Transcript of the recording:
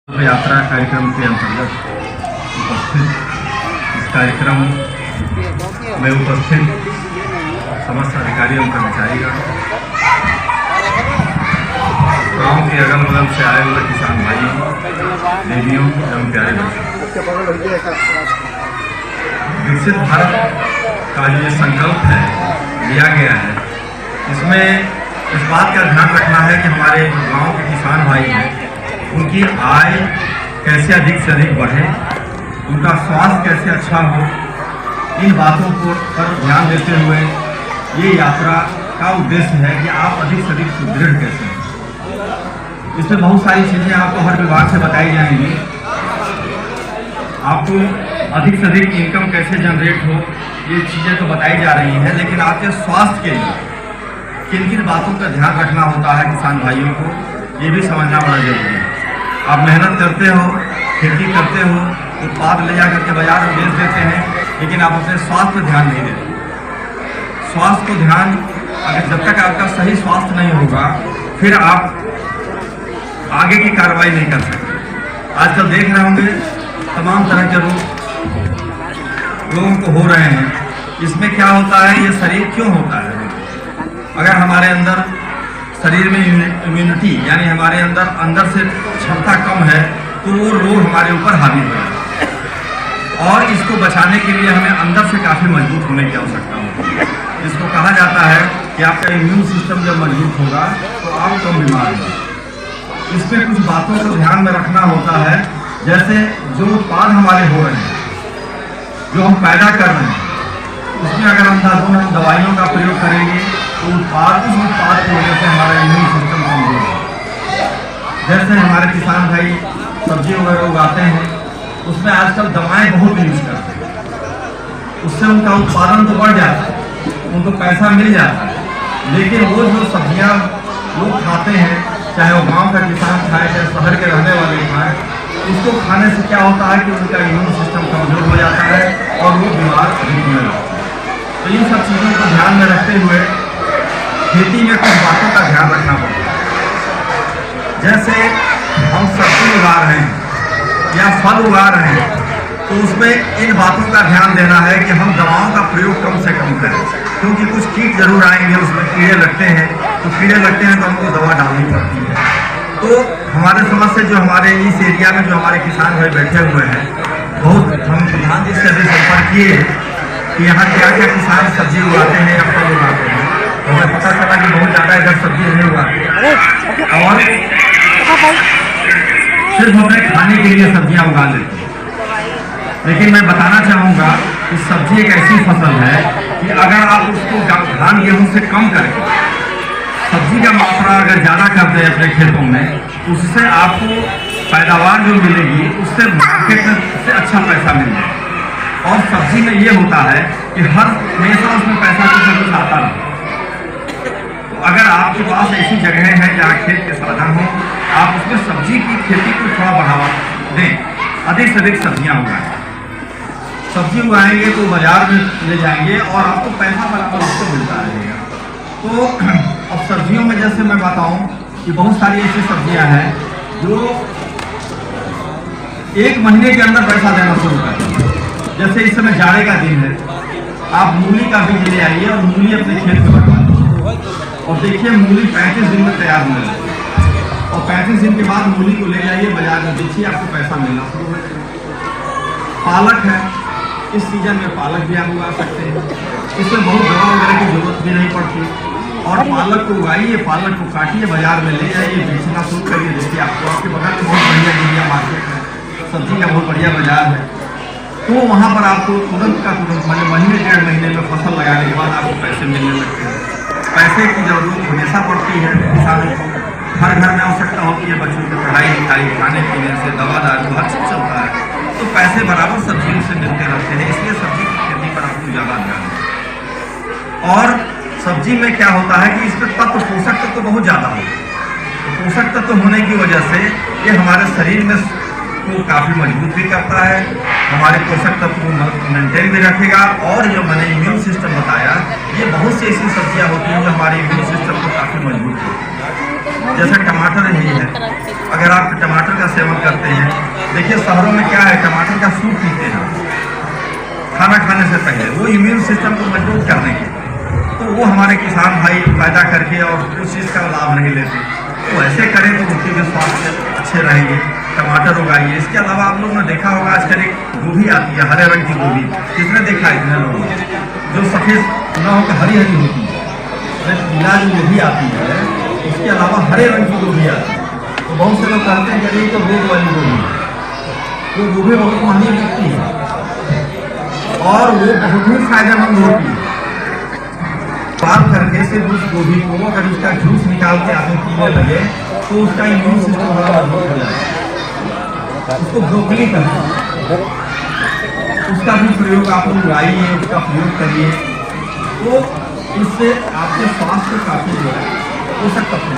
यात्रा कार्यक्रम के अंतर्गत उपस्थित इस कार्यक्रम में उपस्थित समस्त अधिकारी एवं कर्मचारीगण, गांव के अगल बगल से आए हुए किसान भाइयों, देवियों एवं प्यारे बच्चों, विकसित भारत का जो संकल्प है लिया गया है, इसमें इस बात का ध्यान रखना है कि हमारे गांव के किसान भाई हैं, उनकी आय कैसे अधिक से अधिक बढ़े, उनका स्वास्थ्य कैसे अच्छा हो, इन बातों को पर ध्यान देते हुए ये यात्रा का उद्देश्य है कि आप अधिक से अधिक सुदृढ़ कैसे हैं। इसमें बहुत सारी चीज़ें आपको हर विभाग से बताई जाएंगी। आपको अधिक से अधिक इनकम कैसे जनरेट हो, ये चीज़ें तो बताई जा रही हैं, लेकिन आपके स्वास्थ्य के लिए किन किन बातों का ध्यान रखना होता है किसान भाइयों को, ये भी समझना बड़ा जरूरी है। आप मेहनत करते हो, खेती करते हो, उत्पाद ले जा करके बाजार में बेच देते हैं, लेकिन आप अपने स्वास्थ्य पर ध्यान नहीं देते। स्वास्थ्य को ध्यान, अगर जब तक आपका सही स्वास्थ्य नहीं होगा, फिर आप आगे की कार्रवाई नहीं कर सकते। आजकल देख रहे होंगे तमाम तरह के रोग लोगों को हो रहे हैं। इसमें क्या होता है, ये शरीर क्यों होता है? अगर हमारे अंदर शरीर में इम्यूनिटी यानी हमारे अंदर से क्षमता कम है, तो वो रोग हमारे ऊपर हावी हो जाता है। और इसको बचाने के लिए हमें अंदर से काफ़ी मजबूत होने की आवश्यकता होती है। इसको कहा जाता है कि आपका इम्यून सिस्टम जब मजबूत होगा तो आप कम बीमार होंगे। इसमें कुछ बातों को ध्यान में रखना होता है, जैसे जो उत्पाद हमारे हो रहे हैं, जो हम पैदा कर रहे हैं, उसमें अगर हम दवाइयों का प्रयोग करेंगे तो उस उत्पाद की वजह से हमारा इम्यून सिस्टम कमजोर है। जैसे हमारे किसान भाई सब्जी वगैरह उगाते हैं, उसमें आजकल दवाएं बहुत यूज करते हैं, उससे उनका उत्पादन तो बढ़ जाता है, उनको पैसा मिल जाता है, लेकिन वो जो सब्जियां लोग खाते हैं, चाहे वो गांव का किसान खाए चाहे शहर के रहने वाले खाएं, उसको खाने से क्या होता है कि उनका इम्यून सिस्टम कमजोर हो जाता है और वो बीमार अधिक होने लगता है। तो इन सब चीज़ों को ध्यान में रखते हुए खेती में कुछ बातों का ध्यान रखना पड़ता है। जैसे हम सब्जी उगा रहे हैं या फल उगा रहे हैं, तो उसमें इन बातों का ध्यान देना है कि हम दवाओं का प्रयोग कम से कम करें, क्योंकि कुछ कीट जरूर आएंगे, उसमें कीड़े लगते हैं, तो कीड़े लगते हैं तो हमको दवा डालनी पड़ती है। तो हमारे समझ से जो हमारे इस एरिया में जो हमारे किसान भाई बैठे हुए हैं, बहुत हम प्रधान जी से अभी संपर्क किए कि यहाँ क्या क्या किसान सब्जी उगाते हैं या फल उगाते हैं। हमें पता चला कि बहुत ज़्यादा इधर सब्जी नहीं उगाते और सिर्फ हमें खाने के लिए सब्जियां उगा लेते हैं। लेकिन मैं बताना चाहूँगा कि सब्जी एक ऐसी फसल है कि अगर आप उसको धान गेहूँ से कम करें, सब्जी का मात्रा अगर ज़्यादा कर दें अपने खेतों में, उससे आपको पैदावार जो मिलेगी उससे मार्केट में उससे अच्छा पैसा मिल जाएगा। और सब्जी में ये होता है कि हर हमेशा उसमें पैसा कुछ आता नहीं। तो अगर आपके पास ऐसी जगह है जहाँ खेत के साधन हो, आप उसमें सब्जी की खेती को थोड़ा बढ़ावा दें, अधिक से अधिक सब्जियाँ उगाएं। सब्जी उगाएंगे तो बाजार में ले जाएंगे और आपको पैसा बराबर उससे मिलता रहेगा। तो अब सब्जियों में जैसे मैं बताऊं कि बहुत सारी ऐसी सब्जियां हैं जो 1 महीने के अंदर पैसा देना शुरू करती हैं। जैसे इस समय जाड़े का दिन है, आप मूली का बीज ले आइए और मूली अपने खेत में लगा और देखिए मूली 35 दिन में तैयार होने लगेगी और 35 दिन के बाद मूली को ले जाइए बाजार में बेचिए, आपको पैसा मिलना शुरू हो जाएगा। पालक है, इस सीजन में पालक भी आप उगा सकते हैं, इसमें बहुत दवा वगैरह की जरूरत भी नहीं पड़ती। और पालक को उगाइए, पालक को काटिए, बाजार में ले जाइए, बेचना शुरू करिए। देखिए आपको आपके बगल में बहुत बढ़िया एरिया मार्केट है, सब्जी का बहुत बढ़िया बाजार है, तो वहाँ पर आपको तुरंत का तुरंत मतलब महीने 1.5 महीने में फसल लगाने के बाद आपको पैसे मिलने लगते हैं। पैसे की जरूरत हमेशा पड़ती है किसानों को, हर घर में आवश्यकता होती है, बच्चों की पढ़ाई लिखाई, खाने पीने से दवा दारू हर चीज़ चलता है, तो पैसे बराबर सब्जियों से मिलते रहते हैं। इसलिए सब्जी की खेती पर आपको ज़्यादा ध्यान दें। और सब्जी में क्या होता है कि इसमें तत्व पोषक तत्व बहुत ज़्यादा होते हैं। तो पोषक तत्व होने की वजह से ये हमारे शरीर में को काफ़ी मजबूत भी करता है, हमारे पोषक तत्व को मेंटेन भी रखेगा। और जो मैंने इम्यून सिस्टम बताया, ये बहुत सी ऐसी सब्जियां होती हैं जो हमारे इम्यून सिस्टम को काफ़ी मजबूत करती है। जैसे टमाटर ही है, अगर आप टमाटर का सेवन करते हैं, देखिए शहरों में क्या है, टमाटर का सूप पीते हैं खाना खाने से पहले, वो इम्यून सिस्टम को मजबूत करने के। तो वो हमारे किसान भाई फायदा करके और उस चीज़ का लाभ नहीं लेते, तो ऐसे करें तो उनके भी स्वास्थ्य अच्छे रहेंगे। टमाटर उगाइए। इसके अलावा आप लोगों ने देखा होगा आजकल एक गोभी आती है, हरे रंग की गोभी, किसने देखा है इतने लोगों ने, जो सफ़ेद न होकर हरी हरी होती है। पीला जो गोभी आती है, इसके अलावा हरे रंग की गोभी आती है। तो बहुत से लोग कहते हैं कि ये तो रोग वाली गोभी है, वो गोभी बहुत महंगी बिकती है और वो बहुत ही फायदेमंद होती है। बाल करके सिर्फ उस गोभी को अगर उसका जूस निकाल के आपने पीने लगे तो उसका इम्यून सिस्टम बड़ा मजबूत हो जाएगा। उसको ब्रोकली करते, उसका भी प्रयोग आप लोग उगाइए, उसका प्रयोग करिए, तो इससे आपके स्वास्थ्य काफ़ी जो है पोषक तत्व